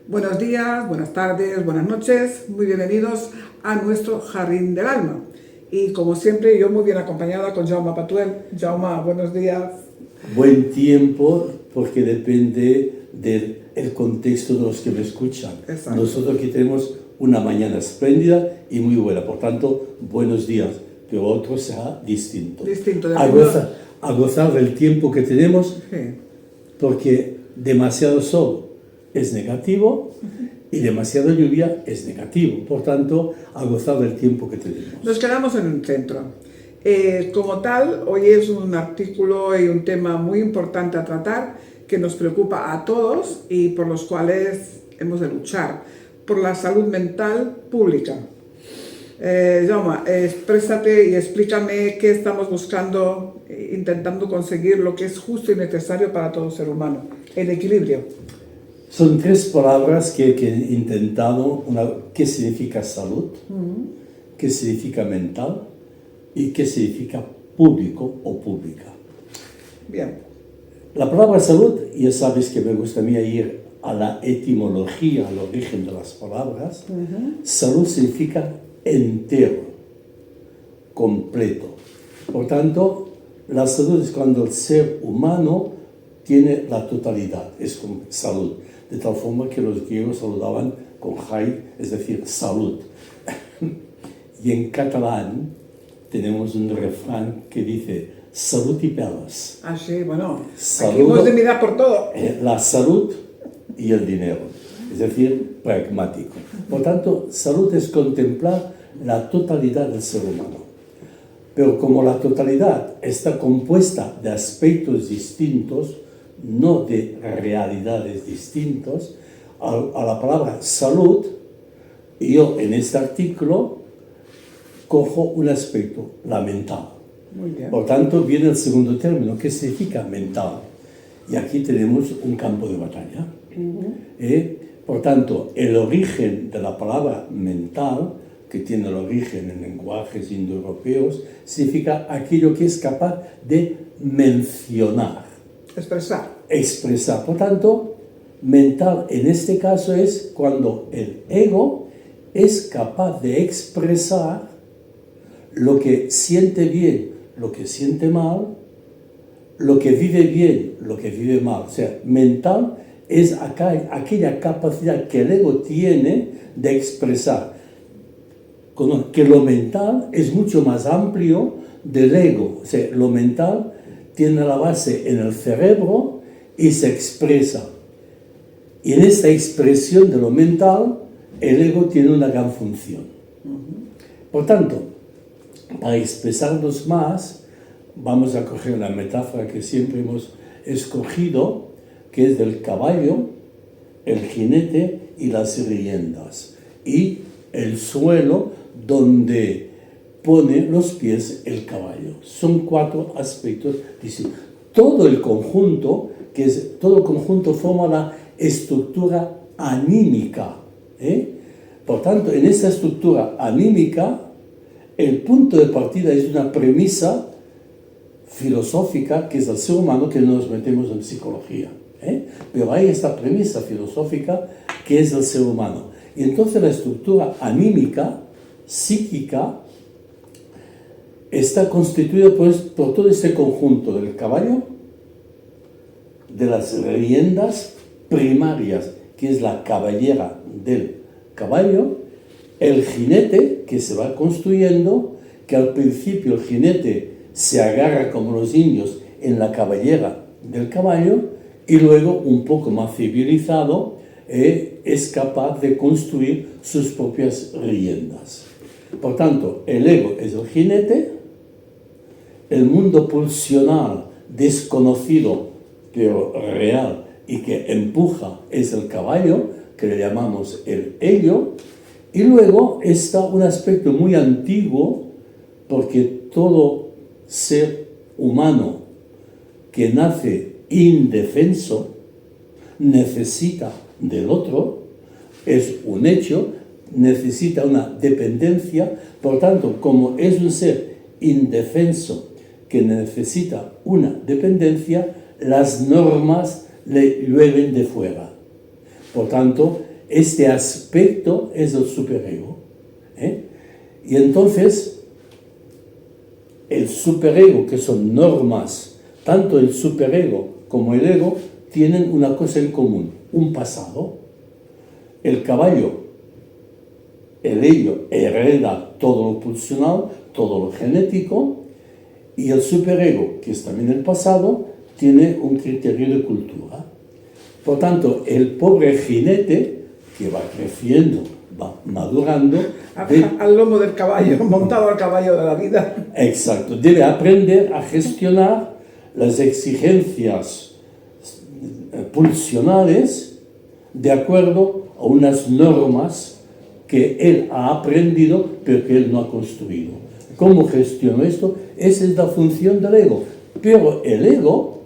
Buenos días, buenas tardes, buenas noches, muy bienvenidos a nuestro Jardín del Alma. Y como siempre, yo muy bien acompañada con Jaume Patuel. Jaume, buenos días. Buen tiempo, porque depende del contexto de los que me escuchan. Exacto. Nosotros aquí tenemos una mañana espléndida y muy buena, por tanto, buenos días, pero otro será distinto. Distinto. A gozar del tiempo que tenemos, Sí. porque demasiado sol es negativo y demasiada lluvia es negativo. Por tanto, a gozar del tiempo que tenemos. Nos quedamos en el centro. Como tal, hoy es un artículo y un tema muy importante a tratar que nos preocupa a todos y por los cuales hemos de luchar, por la salud mental pública. Jaume, exprésate y explícame qué estamos buscando, intentando conseguir lo que es justo y necesario para todo ser humano, el equilibrio. Son tres palabras que he intentado, ¿qué significa salud? ¿Qué significa mental? ¿Y qué significa público o pública? Bien. La palabra salud, ya sabes que me gusta a mí ir a la etimología, al origen de las palabras. Salud significa entero, completo. Por tanto, la salud es cuando el ser humano tiene la totalidad, es como salud. De tal forma que los griegos saludaban con jai, es decir, salud. Y en catalán tenemos un refrán que dice salud y pelas. Ah, sí, bueno, Salud, aquí hemos de mirar por todo. La salud y el dinero, es decir, pragmático. Por tanto, salud es contemplar la totalidad del ser humano. Pero como la totalidad está compuesta de aspectos distintos, no de realidades distintas, a la palabra salud, yo en este artículo cojo un aspecto, la mental. Muy bien. Por tanto, viene el segundo término, ¿qué significa mental? Y aquí tenemos un campo de batalla. Por tanto, el origen de la palabra mental, que tiene el origen en lenguajes indoeuropeos, significa aquello que es capaz de mencionar. Expresar. Por tanto, mental en este caso es cuando el ego es capaz de expresar lo que siente bien, lo que siente mal, lo que vive bien, lo que vive mal. O sea, mental es aquella capacidad que el ego tiene de expresar. Que lo mental es mucho más amplio del ego. O sea, lo mental tiene la base en el cerebro y se expresa. Y en esta expresión de lo mental, el ego tiene una gran función. Por tanto, para expresarnos más, vamos a coger la metáfora que siempre hemos escogido, que es del caballo, el jinete y las riendas, y el suelo donde pone los pies el caballo. Son cuatro aspectos distintos. Todo el conjunto forma la estructura anímica. Por tanto, en esta estructura anímica, el punto de partida es una premisa filosófica que es el ser humano, que no nos metemos en psicología. Pero hay esta premisa filosófica que es el ser humano. Y entonces la estructura anímica, psíquica, está constituida pues, por todo este conjunto del caballo, de las riendas primarias, que es la cabellera del caballo, el jinete que se va construyendo, que al principio el jinete se agarra como los indios en la cabellera del caballo y luego un poco más civilizado es capaz de construir sus propias riendas. Por tanto, el ego es el jinete, el mundo pulsional desconocido pero real y que empuja es el caballo, que le llamamos el ello, y luego está un aspecto muy antiguo, porque todo ser humano que nace indefenso necesita del otro, es un hecho, necesita una dependencia. Por tanto, como es un ser indefenso que necesita una dependencia, las normas le llueven de fuera. Por tanto, este aspecto es el superego. Y entonces, el superego, que son normas, tanto el superego como el ego, tienen una cosa en común, un pasado. El caballo, el ello, hereda todo lo pulsional, todo lo genético, y el superego, que es también el pasado, tiene un criterio de cultura. Por tanto, el pobre jinete, que va creciendo, va madurando, al lomo del caballo, montado al caballo de la vida. Exacto, debe aprender a gestionar las exigencias pulsionales de acuerdo a unas normas que él ha aprendido, pero que él no ha construido. ¿Cómo gestiono esto? Esa es la función del ego. Pero el ego,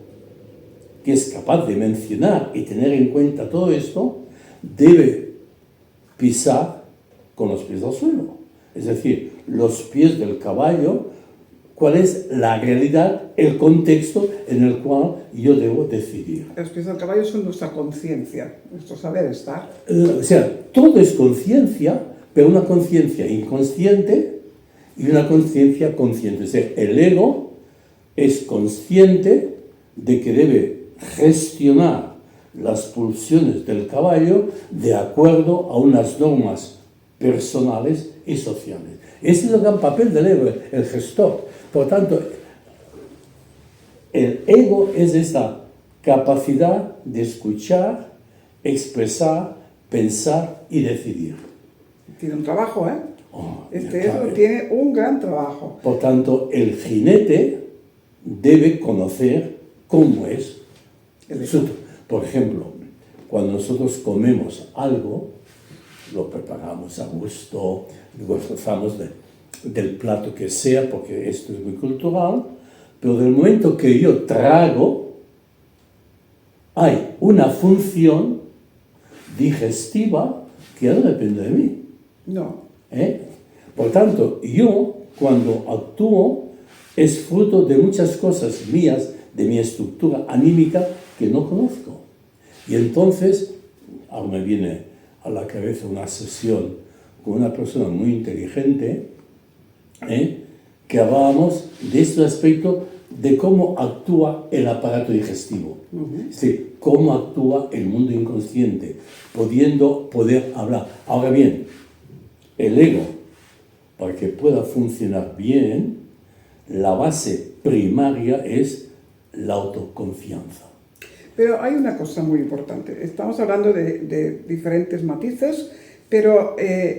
que es capaz de mencionar y tener en cuenta todo esto, debe pisar con los pies al suelo. Es decir, los pies del caballo, cuál es la realidad, el contexto en el cual yo debo decidir. Los pies del caballo son nuestra conciencia, nuestro saber estar. O sea, todo es conciencia, pero una conciencia inconsciente y una conciencia consciente. O sea, el ego es consciente de que debe gestionar las pulsiones del caballo de acuerdo a unas normas personales y sociales. Ese es el gran papel del ego, el gestor. Por tanto, el ego es esa capacidad de escuchar, expresar, pensar y decidir. Tiene un trabajo, ¿eh? Este claro. ego tiene un gran trabajo. Por tanto, el jinete debe conocer cómo es. Por ejemplo, cuando nosotros comemos algo, lo preparamos a gusto, gozamos del plato que sea, porque esto es muy cultural, pero del momento que yo trago, hay una función digestiva que ya no depende de mí. No. Por tanto, yo cuando actúo es fruto de muchas cosas mías, de mi estructura anímica que no conozco. Y entonces, ahora me viene a la cabeza una sesión con una persona muy inteligente, que hablábamos de este aspecto de cómo actúa el aparato digestivo, es decir, cómo actúa el mundo inconsciente, poder hablar. Ahora bien, el ego, para que pueda funcionar bien, la base primaria es la autoconfianza. Pero hay una cosa muy importante. Estamos hablando de diferentes matices, pero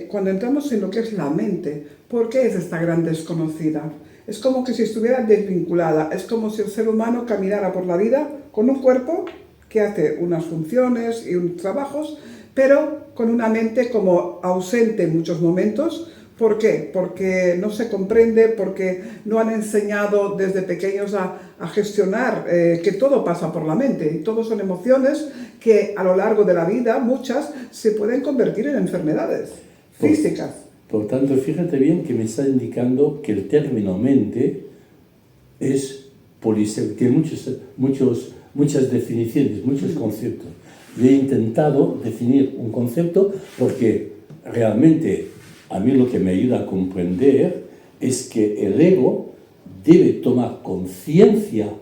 cuando entramos en lo que es la mente, ¿por qué es esta gran desconocida? Es como que si estuviera desvinculada, es como si el ser humano caminara por la vida con un cuerpo que hace unas funciones y unos trabajos, pero con una mente como ausente en muchos momentos. ¿Por qué? Porque no se comprende, porque no han enseñado desde pequeños a gestionar que todo pasa por la mente y todo son emociones que a lo largo de la vida, muchas, se pueden convertir en enfermedades físicas. Por tanto, fíjate bien que me está indicando que el término mente es polisémico, tiene muchas definiciones, muchos conceptos. Yo he intentado definir un concepto porque realmente a mí lo que me ayuda a comprender es que el ego debe tomar conciencia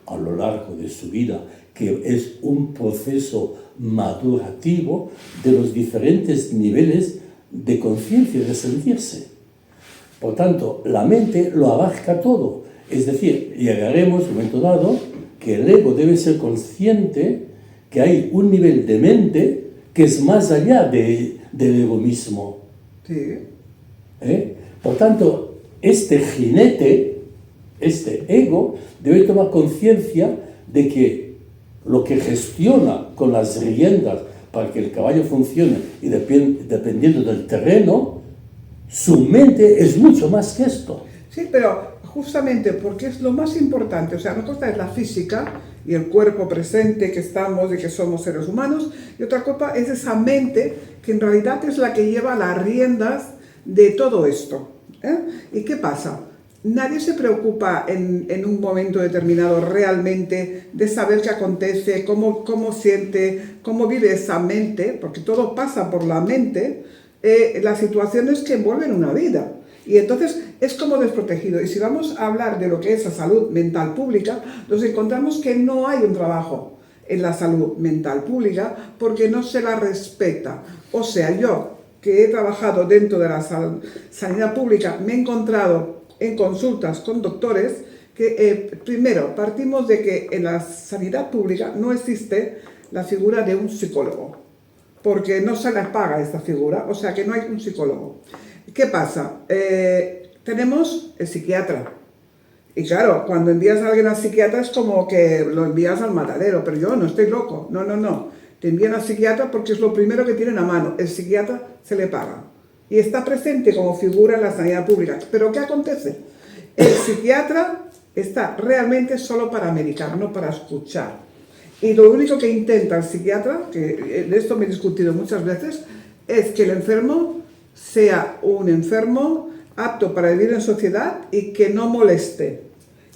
a lo largo de su vida, que es un proceso madurativo de los diferentes niveles de conciencia, de sentirse. Por tanto, la mente lo abarca todo. Es decir, llegaremos a un momento dado que el ego debe ser consciente que hay un nivel de mente que es más allá del ego mismo. Sí. Por tanto, este jinete, este ego, debe tomar conciencia de que lo que gestiona con las riendas para que el caballo funcione y dependiendo del terreno, su mente es mucho más que esto. Sí, pero justamente porque es lo más importante, o sea, una cosa es la física y el cuerpo presente que estamos y que somos seres humanos, y otra cosa es esa mente que en realidad es la que lleva las riendas de todo esto. ¿Y qué pasa? nadie se preocupa en un momento determinado realmente de saber qué acontece, cómo siente, cómo vive esa mente, porque todo pasa por la mente, las situaciones que envuelven una vida. Y entonces es como desprotegido. Y si vamos a hablar de lo que es la salud mental pública, nos encontramos que no hay un trabajo en la salud mental pública porque no se la respeta. O sea, yo que he trabajado dentro de la sanidad pública, me he encontrado en consultas con doctores que, primero, partimos de que en la sanidad pública no existe la figura de un psicólogo, porque no se les paga esta figura, o sea que no hay un psicólogo. ¿Qué pasa? Tenemos el psiquiatra. Y claro, cuando envías a alguien al psiquiatra es como que lo envías al matadero, pero yo no estoy loco, no. Te envían al psiquiatra porque es lo primero que tienen a mano. El psiquiatra se le paga. Y está presente como figura en la sanidad pública. ¿Pero qué acontece? El psiquiatra está realmente solo para medicar, no para escuchar. Y lo único que intenta el psiquiatra, que de esto me he discutido muchas veces, es que el enfermo sea un enfermo apto para vivir en sociedad y que no moleste.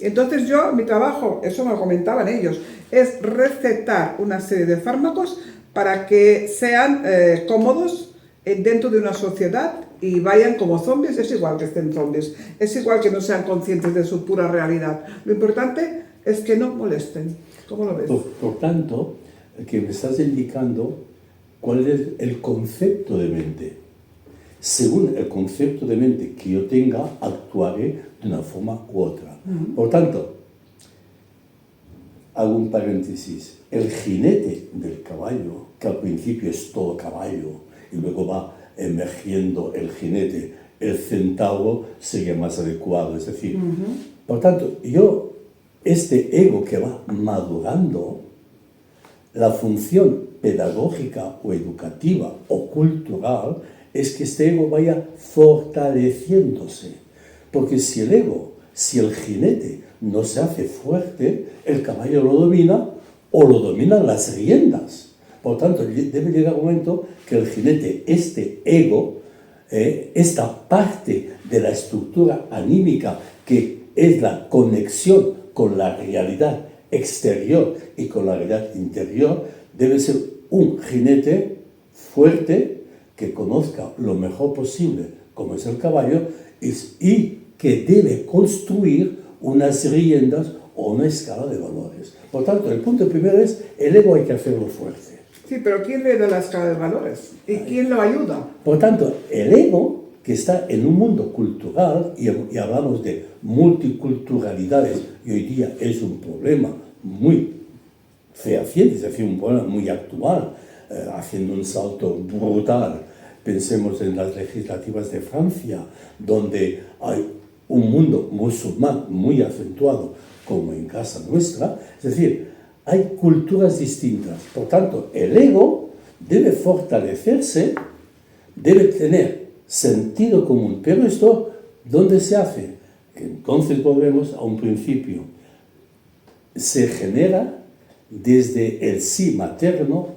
Entonces yo, mi trabajo, eso me lo comentaban ellos, es recetar una serie de fármacos para que sean cómodos dentro de una sociedad y vayan como zombies. Es igual que estén zombies, es igual que no sean conscientes de su pura realidad. Lo importante es que no molesten. ¿Cómo lo ves? Por tanto, que me estás indicando cuál es el concepto de mente. Según el concepto de mente que yo tenga, actuaré de una forma u otra. Por tanto, hago un paréntesis. El jinete del caballo, que al principio es todo caballo y luego va emergiendo el jinete, el centauro sería más adecuado. Es decir, por tanto, este ego que va madurando, la función pedagógica o educativa o cultural es que este ego vaya fortaleciéndose. Porque si el jinete no se hace fuerte, el caballo lo domina o lo dominan las riendas. Por tanto, debe llegar un momento que el jinete, este ego, esta parte de la estructura anímica que es la conexión con la realidad exterior y con la realidad interior, debe ser un jinete fuerte que conozca lo mejor posible como es el caballo y que debe construir unas riendas o una escala de valores. Por tanto, el punto primero es, el ego hay que hacerlo fuerte. Sí, pero ¿quién le da la escala de valores? ¿Y quién lo ayuda? Por tanto, el ego, que está en un mundo cultural, y hablamos de multiculturalidades, y hoy día es un problema muy fehaciente, es decir, un problema muy actual, haciendo un salto brutal. Pensemos en las legislativas de Francia, donde hay un mundo musulmán muy acentuado, como en casa nuestra. Es decir, hay culturas distintas. Por tanto, el ego debe fortalecerse, debe tener sentido común. Pero esto, ¿dónde se hace? Entonces volvemos a un principio. Se genera desde el sí materno,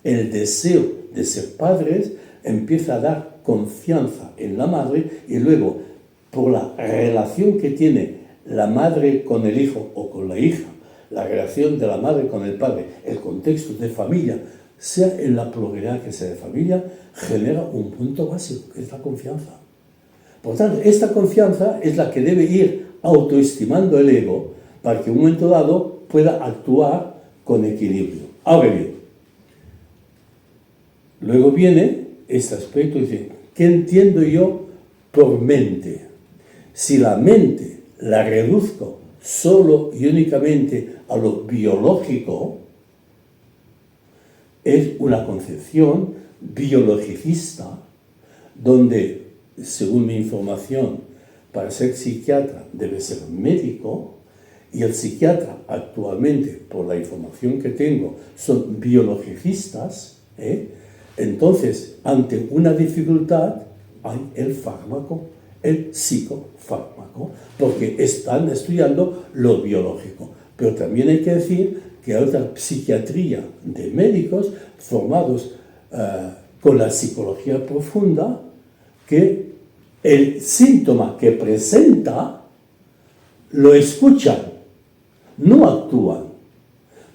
el deseo de ser padres, empieza a dar confianza en la madre y luego, por la relación que tiene la madre con el hijo o con la hija, la relación de la madre con el padre, el contexto de familia, sea en la pluralidad que sea de familia, genera un punto básico, que es la confianza. Por tanto, esta confianza es la que debe ir autoestimando el ego para que en un momento dado pueda actuar con equilibrio. Ahora bien, luego viene este aspecto y dice, ¿qué entiendo yo por mente? Si la mente la reduzco solo y únicamente a lo biológico, es una concepción biologicista donde, según mi información, para ser psiquiatra debe ser médico, y el psiquiatra actualmente, por la información que tengo, son biologicistas, entonces, ante una dificultad, hay el fármaco, el psicofármaco, porque están estudiando lo biológico. Pero también hay que decir que hay otra psiquiatría de médicos formados con la psicología profunda, que el síntoma que presenta lo escuchan, no actúan,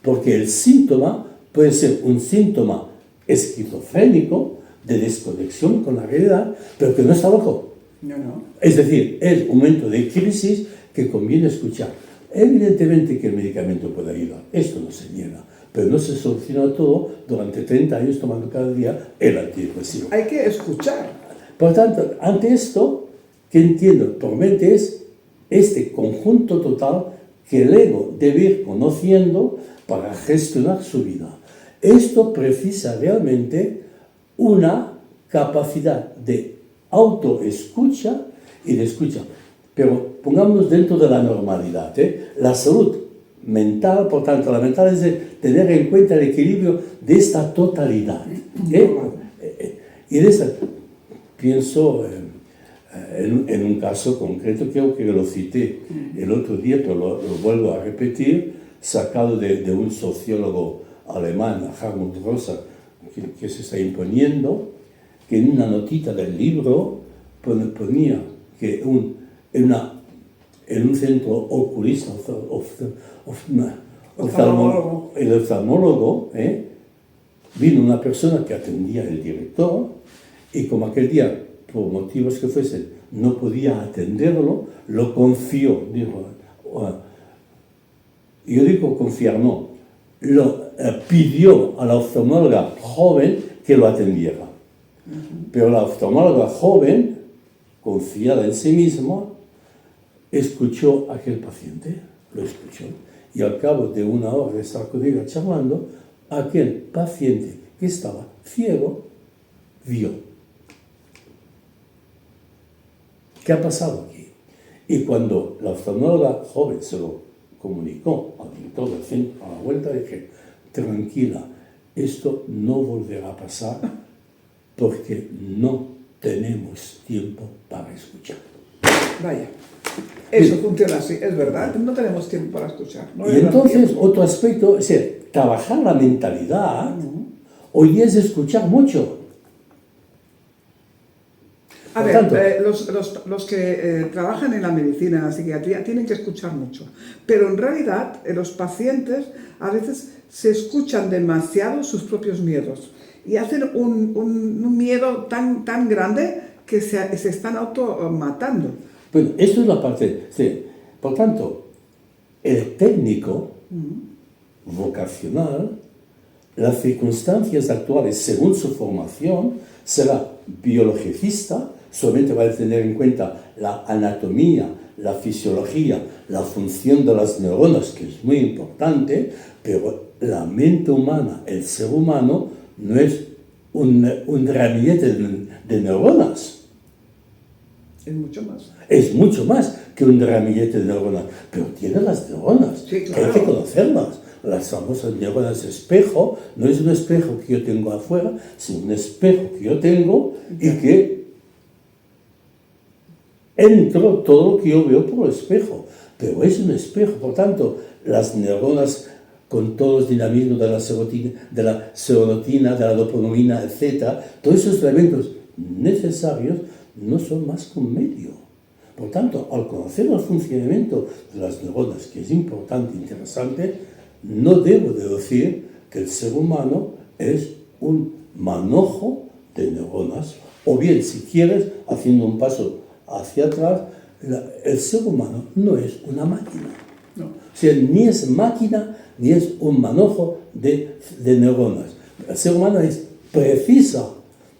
porque el síntoma puede ser un síntoma esquizofrénico de desconexión con la realidad, pero que no está loco. No. Es decir, es un momento de crisis que conviene escuchar. Evidentemente que el medicamento puede ayudar, esto no se niega, pero no se soluciona todo durante 30 años tomando cada día el antidepresivo. Hay que escuchar. Por tanto, ante esto, que entiendo por mente es este conjunto total que el ego debe ir conociendo para gestionar su vida. Esto precisa realmente una capacidad de autoescucha y de escucha. Pero pongámonos dentro de la normalidad. La salud mental, por tanto, la mental es de tener en cuenta el equilibrio de esta totalidad. Y de esta, pienso en un caso concreto, creo que lo cité el otro día, pero lo vuelvo a repetir, sacado de un sociólogo alemán, Hartmut Rosa, que se está imponiendo, que en una notita del libro ponía que en un centro oculista, el oftalmólogo, vino una persona que atendía el director y como aquel día, por motivos que fuesen, no podía atenderlo, lo confió, dijo, yo digo confiar, no, lo pidió a la oftalmóloga joven que lo atendiera. Pero la oftalmóloga joven, confiada en sí misma, escuchó a aquel paciente, lo escuchó, y al cabo de una hora de estar con ella charlando, aquel paciente que estaba ciego, vio. ¿Qué ha pasado aquí? Y cuando la oftalmóloga joven se lo comunicó al director del centro, a la vuelta dije, tranquila, esto no volverá a pasar porque no tenemos tiempo para escuchar. Vaya, eso funciona así, es verdad, no tenemos tiempo para escuchar. No y entonces, otro aspecto, es decir, trabajar la mentalidad, hoy es escuchar mucho. A ver, los que trabajan en la medicina, en la psiquiatría, tienen que escuchar mucho. Pero en realidad, los pacientes a veces se escuchan demasiado sus propios miedos y hacen un miedo tan grande que se están automatando. Bueno, esto es la parte. Sí. Por tanto, el técnico vocacional, las circunstancias actuales según su formación, será biologicista, solamente va a tener en cuenta la anatomía, la fisiología, la función de las neuronas, que es muy importante, pero la mente humana, el ser humano, no es un ramillete de neuronas. Es mucho más. Es mucho más que un ramillete de neuronas, pero tiene las neuronas, sí, claro. Que hay que conocerlas. Las famosas neuronas espejo, no es un espejo que yo tengo afuera, sino un espejo que yo tengo y que entro todo lo que yo veo por el espejo, pero es un espejo. Por tanto, las neuronas con todos los dinamismos de la serotonina, de la dopamina, etc., todos esos elementos necesarios no son más que un medio. Por tanto, al conocer el funcionamiento de las neuronas, que es importante e interesante, no debo de decir que el ser humano es un manojo de neuronas, o bien, si quieres, haciendo un paso hacia atrás, el ser humano no es una máquina. No. O sea, ni es máquina, ni es un manojo de neuronas. El ser humano precisa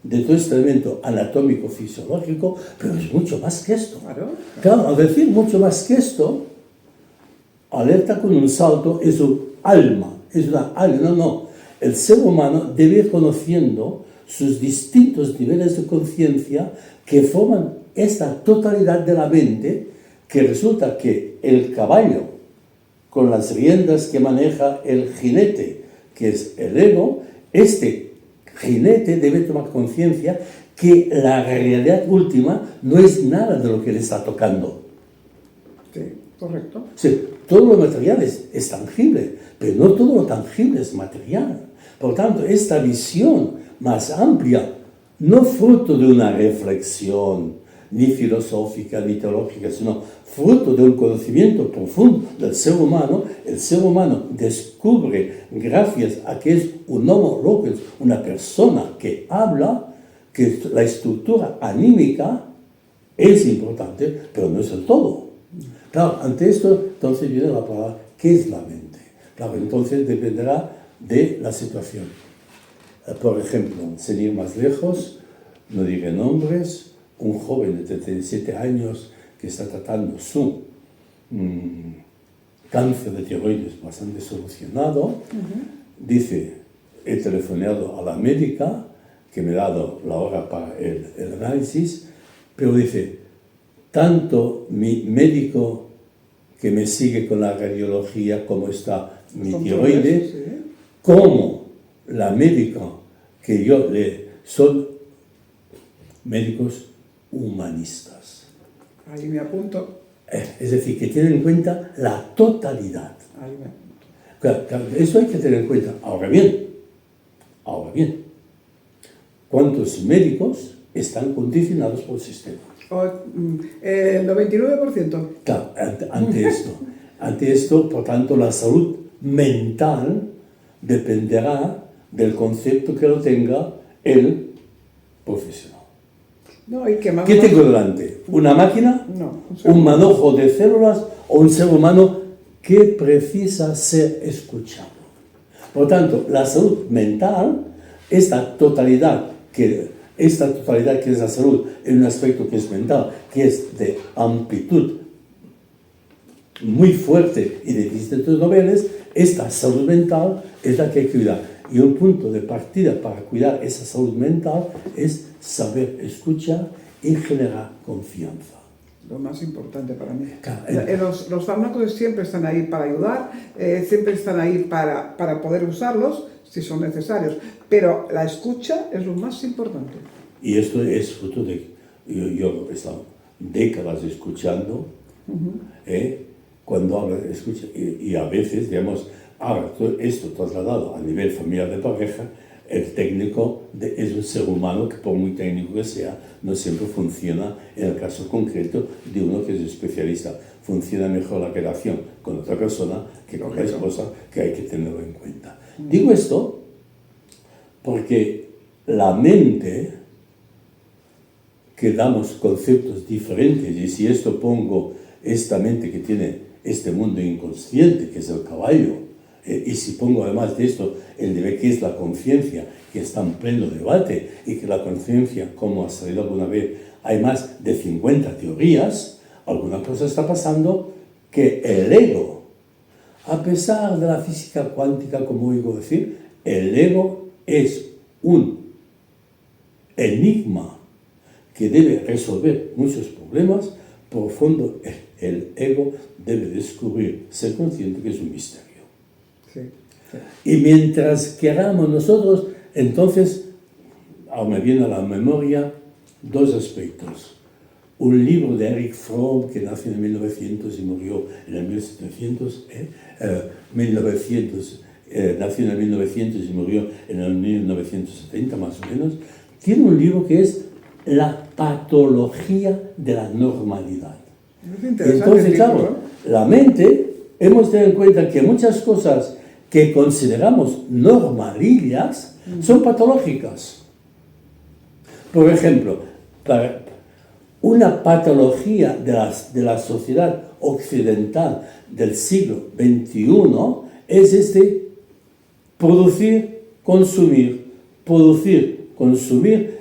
de todo este elemento anatómico, fisiológico, pero es mucho más que esto. Claro, al decir mucho más que esto, alerta con un salto, es un alma, es una alma, no. El ser humano debe ir conociendo sus distintos niveles de conciencia que forman esta totalidad de la mente, que resulta que el caballo, con las riendas que maneja el jinete, que es el ego, este jinete debe tomar conciencia que la realidad última no es nada de lo que le está tocando. Sí, correcto. Sí, todo lo material es tangible, pero no todo lo tangible es material. Por tanto, esta visión más amplia, no fruto de una reflexión, ni filosófica ni teológica, sino fruto de un conocimiento profundo del ser humano, el ser humano descubre, gracias a que es un homo locus, una persona que habla, que la estructura anímica es importante, pero no es el todo. Claro, ante esto, entonces viene la palabra, ¿qué es la mente? Claro, entonces dependerá de la situación. Por ejemplo, sin ir más lejos, no diré nombres, un joven de 37 años que está tratando su cáncer de tiroides bastante solucionado, dice, he telefonado a la médica que me ha dado la hora para el análisis, pero dice, tanto mi médico que me sigue con la radiología, cómo está mi tiroides, como la médica que yo le... son médicos humanistas. Ahí me apunto. Es decir, que tienen en cuenta la totalidad. Ahí me apunto. Claro, eso hay que tener en cuenta. Ahora bien, ¿cuántos médicos están condicionados por el sistema? El 99%. Claro, ante esto, por tanto, la salud mental dependerá del concepto que lo tenga el profesional. No, ¿y qué más? ¿Qué tengo delante? ¿Una máquina? No. ¿Un manojo de células? ¿O un ser humano que precisa ser escuchado? Por tanto, la salud mental, esta totalidad que es la salud en un aspecto que es mental, que es de amplitud muy fuerte y de distintos niveles, esta salud mental es la que hay que cuidar. Y un punto de partida para cuidar esa salud mental es saber escuchar y generar confianza. Lo más importante para mí. Claro, Los fármacos siempre están ahí para ayudar, siempre están ahí para poder usarlos si son necesarios, pero la escucha es lo más importante. Y esto es fruto de... Yo he estado décadas escuchando, cuando habla, escucha, y a veces, digamos, ahora esto trasladado a nivel familiar de pareja, el técnico es un ser humano que por muy técnico que sea, no siempre funciona en el caso concreto de uno que es especialista. Funciona mejor la relación con otra persona que con la esposa, que hay que tenerlo en cuenta. Digo esto porque la mente, que damos conceptos diferentes, y si esto pongo esta mente que tiene este mundo inconsciente, que es el caballo, y si pongo además de esto el nivel que es la conciencia, que está en pleno debate, y que la conciencia, como ha salido alguna vez, hay más de 50 teorías, alguna cosa está pasando que el ego, a pesar de la física cuántica, como oigo decir, el ego es un enigma que debe resolver muchos problemas. Por fondo, el ego debe descubrir, ser consciente que es un misterio. Sí. Y mientras queramos nosotros, entonces, me viene a la memoria dos aspectos. Un libro de Erich Fromm, que nació en 1900 y murió en el 1700, nació en el 1900 y murió en el 1970 más o menos, tiene un libro que es La patología de la normalidad. Es interesante. Entonces, claro, la mente, hemos de tener en cuenta que muchas cosas que consideramos normalillas son patológicas. Por ejemplo, una patología de la sociedad occidental del siglo XXI es producir, consumir,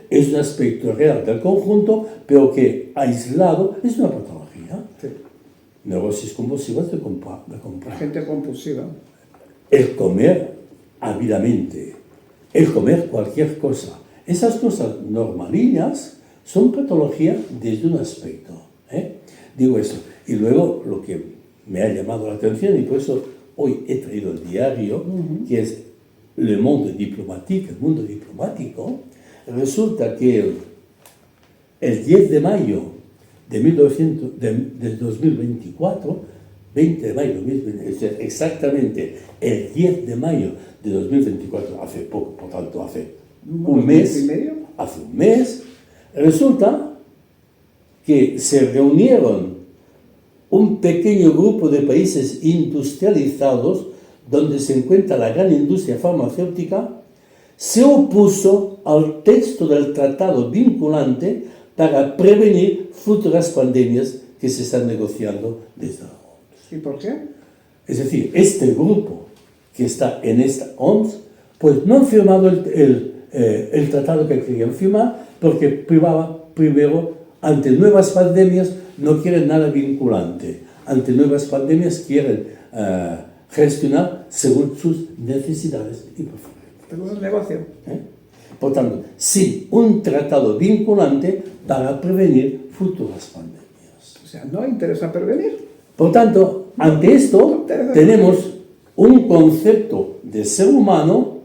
es un aspecto real del conjunto, pero que aislado es una patología. Sí. Neurosis compulsivas de comprar. Gente compulsiva. El comer ávidamente, el comer cualquier cosa. Esas cosas normalillas son patología desde un aspecto. Digo eso. Y luego lo que me ha llamado la atención, y por eso hoy he traído el diario, que es Le Monde Diplomatique, el mundo diplomático. Resulta que el 10 de mayo de 2024, 20 de mayo, exactamente el 10 de mayo de 2024, hace poco, por tanto hace un mes, resulta que se reunieron un pequeño grupo de países industrializados donde se encuentra la gran industria farmacéutica, se opuso al texto del tratado vinculante para prevenir futuras pandemias que se están negociando desde la OMS. ¿Y por qué? Es decir, este grupo que está en esta OMS, pues no han firmado el tratado que querían firmar porque primero, ante nuevas pandemias, no quieren nada vinculante. Ante nuevas pandemias quieren gestionar según sus necesidades y preferencias. Pero es un negocio. Por tanto, sin un tratado vinculante para prevenir futuras pandemias. O sea, no interesa prevenir. Por tanto, ante esto tenemos un concepto de ser humano,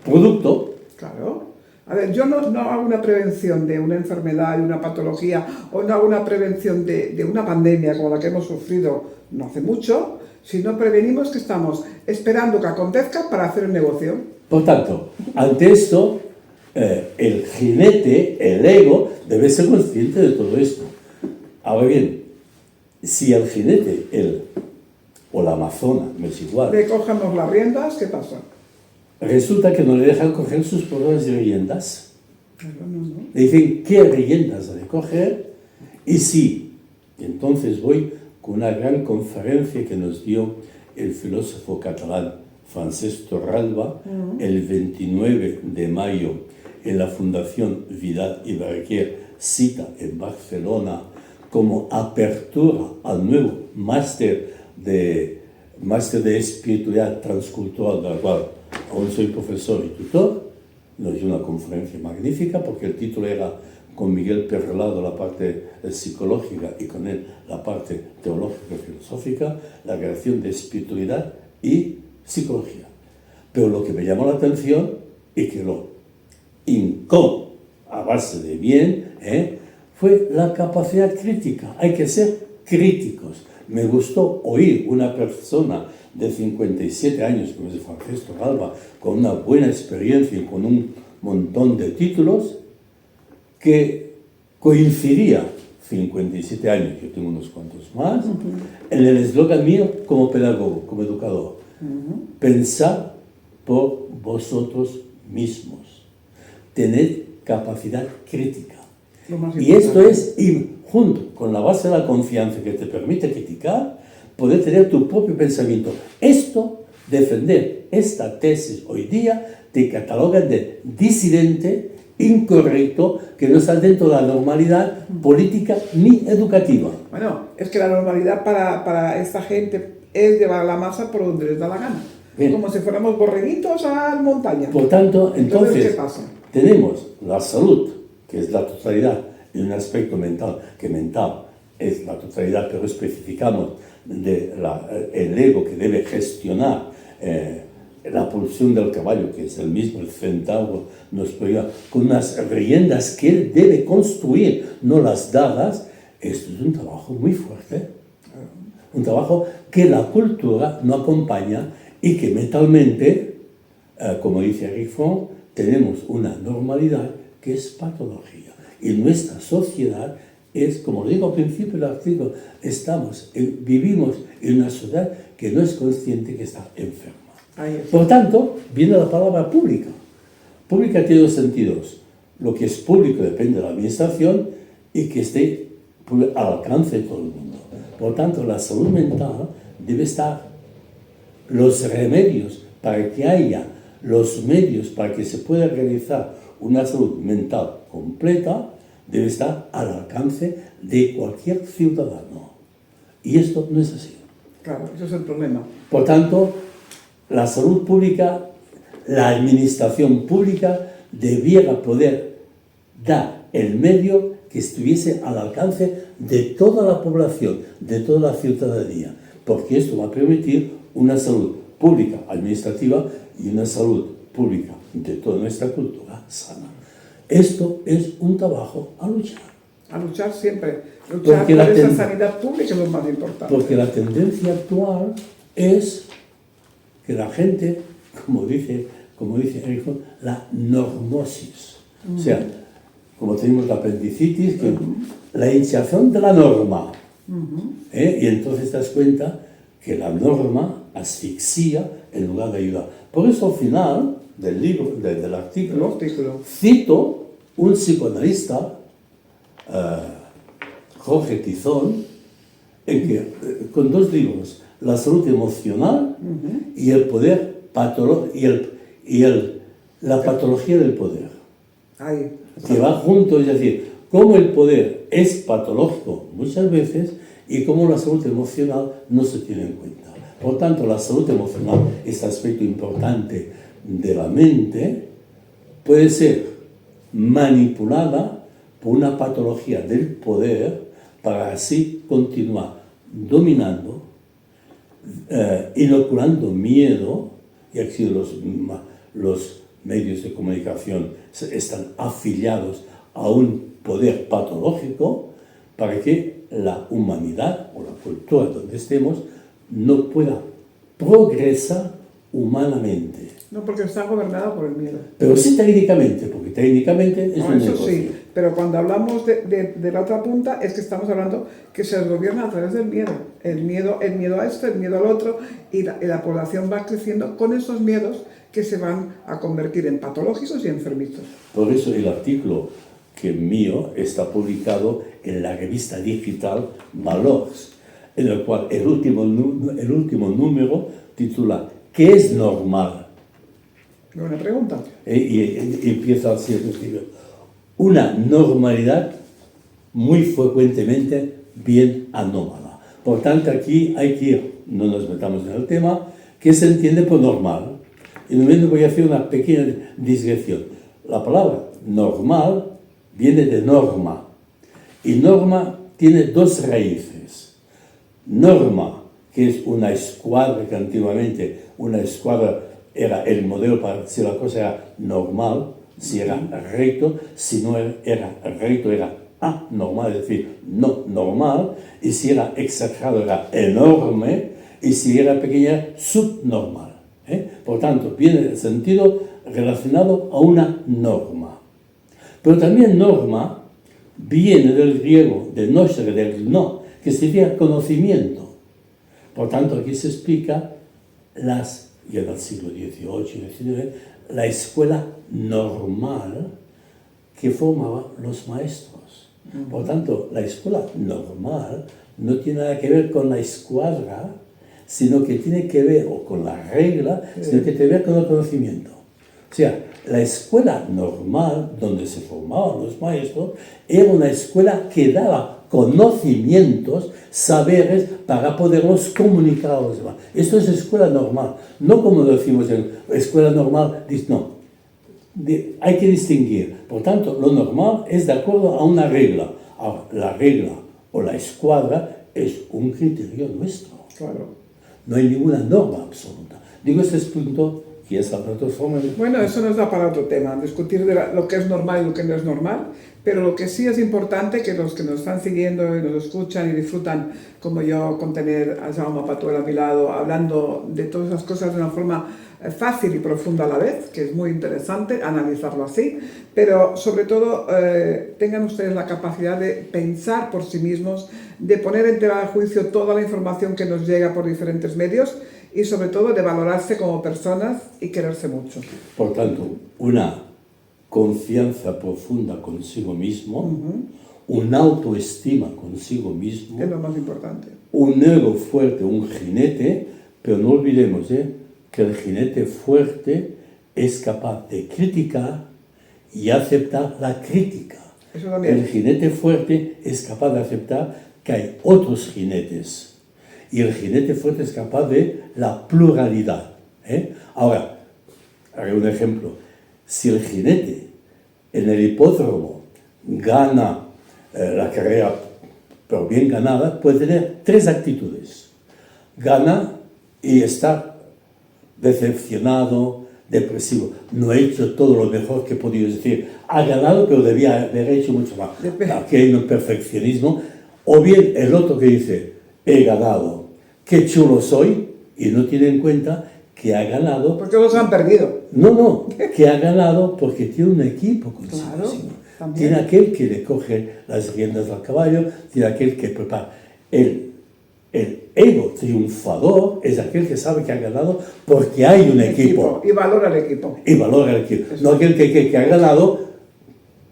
producto. Claro. A ver, yo no hago una prevención de una enfermedad, de una patología, o no hago una prevención de una pandemia como la que hemos sufrido no hace mucho, sino prevenimos que estamos esperando que acontezca para hacer el negocio. Por tanto, ante esto, el jinete, el ego, debe ser consciente de todo esto. Ahora bien, si el jinete, o la amazona, me es igual, Le cogemos las riendas, ¿qué pasa? resulta que no le dejan coger sus propias riendas. Claro, Le dicen qué riendas ha de coger y sí. Y entonces voy con una gran conferencia que nos dio el filósofo catalán Francesc Torralba el 29 de mayo en la Fundación Vidal i Barquer, cita en Barcelona como apertura al nuevo máster de espiritualidad transcultural, de la cual aún soy profesor y tutor. Nos dio una conferencia magnífica porque el título era con Miguel Perrelado la parte psicológica y con él la parte teológica y filosófica, la relación de espiritualidad y psicología. Pero lo que me llamó la atención y que lo hincó a base de bien, fue la capacidad crítica. Hay que ser críticos. Me gustó oír una persona de 57 años, como es Francesc Torralba, con una buena experiencia y con un montón de títulos, que coincidía, 57 años, yo tengo unos cuantos más, en el eslogan mío como pedagogo, como educador. Pensar por vosotros mismos. Tened capacidad crítica. Y esto es, y junto con la base de la confianza que te permite criticar, poder tener tu propio pensamiento. Esto, defender esta tesis hoy día, te catalogan de disidente, incorrecto, que no está dentro de la normalidad política ni educativa. Bueno, es que la normalidad para esta gente es llevar la masa por donde les da la gana. Bien. Como si fuéramos borreguitos a la montaña. Por tanto, entonces, ¿qué pasa? Tenemos la salud, que es la totalidad, y un aspecto mental, que mental es la totalidad, pero especificamos el ego que debe gestionar la pulsión del caballo, que es el mismo, el centauro, nos pega con unas riendas que él debe construir, no las dadas. Esto es un trabajo muy fuerte, un trabajo que la cultura no acompaña y que mentalmente, como dice Eric Fromm, tenemos una normalidad que es patología. Y nuestra sociedad es, como lo digo al principio del artículo, vivimos en una sociedad que no es consciente que está enferma. Por tanto, viene la palabra pública. Pública tiene dos sentidos. Lo que es público depende de la administración y que esté al alcance de todo el mundo. Por tanto, la salud mental debe estar, los remedios para que haya los medios para que se pueda realizar una salud mental completa, debe estar al alcance de cualquier ciudadano. Y esto no es así. Claro, ese es el problema. Por tanto, la salud pública, la administración pública debiera poder dar el medio que estuviese al alcance de toda la población, de toda la ciudadanía, porque esto va a permitir una salud pública administrativa y una salud pública de toda nuestra cultura sana. Esto es un trabajo a luchar. A luchar siempre. Luchar por esa sanidad pública es lo más importante. Porque la tendencia actual es que la gente, como dice Eric, la normosis. O sea, como tenemos la apendicitis, que la hinchazón de la norma. Y entonces te das cuenta que la norma asfixia en lugar de ayudar. Por eso al final del libro, del artículo, cito un psicoanalista, Jorge Tizón, en que, con dos libros, La salud emocional y el poder la patología del poder. Ahí. Que va juntos, es decir, cómo el poder es patológico muchas veces y cómo la salud emocional no se tiene en cuenta. Por tanto, la salud emocional, este aspecto importante de la mente, puede ser manipulada por una patología del poder para así continuar dominando, inoculando miedo, y aquí los medios de comunicación están afiliados a un poder patológico para que la humanidad o la cultura donde estemos no pueda progresar humanamente. No, porque está gobernada por el miedo. Pero sí técnicamente, porque técnicamente es un eso negocio. sí, pero cuando hablamos de la otra punta es que estamos hablando que se gobierna a través del miedo. El miedo a esto, el miedo al otro, y la población va creciendo con esos miedos que se van a convertir en patológicos y enfermizos. Por eso el artículo que mío está publicado en la revista digital Valors, en el cual el último número titula ¿Qué es normal? Buena pregunta. Y empieza así, una normalidad muy frecuentemente bien anómala. Por tanto, aquí hay que ir, no nos metamos en el tema, ¿qué se entiende por normal? Y en un momento voy a hacer una pequeña digresión. La palabra normal viene de norma, y norma tiene dos raíces. Norma, que es una escuadra, que antiguamente una escuadra era el modelo para si la cosa era normal, si era recto, si no era recto era anormal, es decir, no normal, y si era exagerado era enorme, y si era pequeña, subnormal. Por tanto, viene el sentido relacionado a una norma. Pero también norma viene del griego, de nosere, del no, que significa conocimiento. Por tanto, aquí se explica ya en el siglo XVIII y XIX, la escuela normal que formaban los maestros. Por tanto, la escuela normal no tiene nada que ver con la escuadra, sino que tiene que ver, o con la regla, sino que tiene que ver con el conocimiento. O sea, la escuela normal, donde se formaban los maestros, era una escuela que daba conocimientos, saberes, para poderlos comunicar a los demás. Esto es escuela normal. No como decimos en escuela normal, no. Hay que distinguir. Por tanto, lo normal es de acuerdo a una regla. Ahora, la regla o la escuadra es un criterio nuestro. Claro. No hay ninguna norma absoluta. Digo este punto, que es la plataforma. Bueno, eso nos da para otro tema, discutir de lo que es normal y lo que no es normal, pero lo que sí es importante, que los que nos están siguiendo y nos escuchan y disfrutan, como yo, con tener a Jaume Patuel a mi lado, hablando de todas esas cosas de una forma fácil y profunda a la vez, que es muy interesante analizarlo así, pero sobre todo tengan ustedes la capacidad de pensar por sí mismos, de poner en tela de juicio toda la información que nos llega por diferentes medios y sobre todo de valorarse como personas y quererse mucho. Por tanto, una confianza profunda consigo mismo, una autoestima consigo mismo, Es lo más importante. un ego fuerte, un jinete, pero no olvidemos que el jinete fuerte es capaz de criticar y aceptar la crítica. Eso también. El jinete fuerte es capaz de aceptar que hay otros jinetes. Y el jinete fuerte es capaz de la pluralidad. Ahora, haré un ejemplo. Si el jinete en el hipódromo gana la carrera, pero bien ganada, puede tener tres actitudes. Gana y está decepcionado, depresivo. No he hecho todo lo mejor que he podido. Es decir, ha ganado, pero debía haber hecho mucho más. Aquí hay un perfeccionismo. O bien el otro que dice, he ganado, qué chulo soy, y no tiene en cuenta que ha ganado... Porque los han perdido. No, que ha ganado porque tiene un equipo consigo. Claro, También. Tiene aquel que le coge las riendas al caballo, tiene aquel que prepara. El ego triunfador es aquel que sabe que ha ganado porque hay un equipo. Y valora el equipo. Y valora el equipo. Eso. No aquel que ha ganado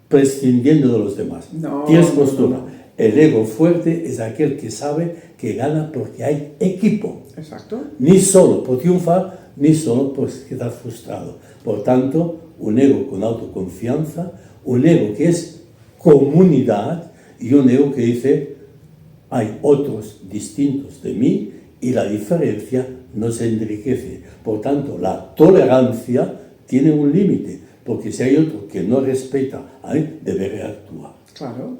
prescindiendo de los demás. No, Tienes postura. no. El ego fuerte es aquel que sabe que gana porque hay equipo. Exacto. Ni solo por triunfar, ni solo por quedar frustrado. Por tanto, un ego con autoconfianza, un ego que es comunidad y un ego que dice, hay otros distintos de mí y la diferencia nos enriquece. Por tanto, la tolerancia tiene un límite, porque si hay otro que no respeta, debe actuar. Claro.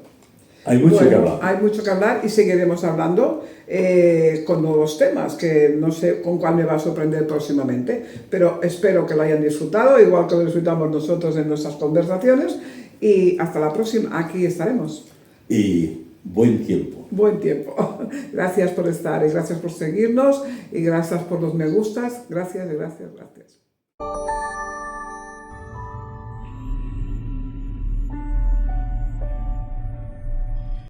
Hay mucho que hablar. Hay mucho que hablar y seguiremos hablando con nuevos temas, que no sé con cuál me va a sorprender próximamente, pero espero que lo hayan disfrutado, igual que lo disfrutamos nosotros en nuestras conversaciones, y hasta la próxima, aquí estaremos. Y buen tiempo. Buen tiempo. Gracias por estar y gracias por seguirnos y gracias por los me gustas. Gracias.